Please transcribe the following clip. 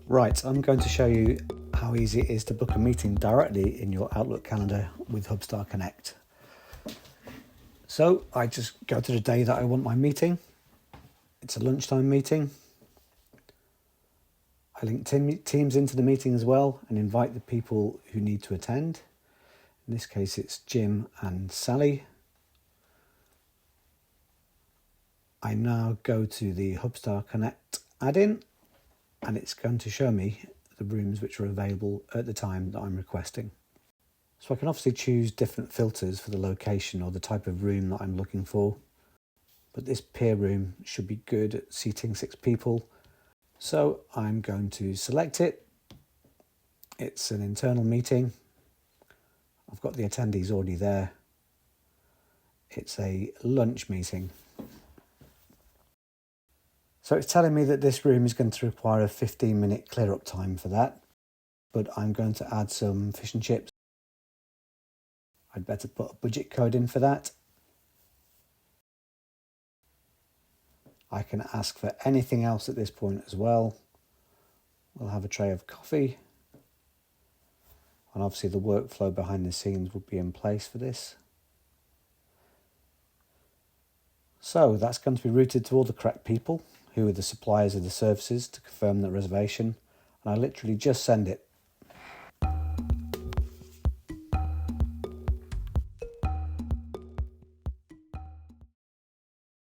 Right, I'm going to show you how easy it is to book a meeting directly in your Outlook calendar with Hubstar Connect. So I just go to the day that I want my meeting. It's a lunchtime meeting. I link Teams into the meeting as well and invite the people who need to attend. In this case, it's Jim and Sally. I now go to the Hubstar Connect add-in and it's going to show me the rooms which are available at the time that I'm requesting. So I can obviously choose different filters for the location or the type of room that I'm looking for. But this peer room should be good at seating 6 people. So I'm going to select it. It's an internal meeting. I've got the attendees already there. It's a lunch meeting. So it's telling me that this room is going to require a 15-minute clear-up time for that. But I'm going to add some fish and chips. I'd better put a budget code in for that. I can ask for anything else at this point as well. We'll have a tray of coffee. And obviously the workflow behind the scenes will be in place for this. So that's going to be routed to all the correct people who are the suppliers of the services to confirm the reservation. And I literally just send it.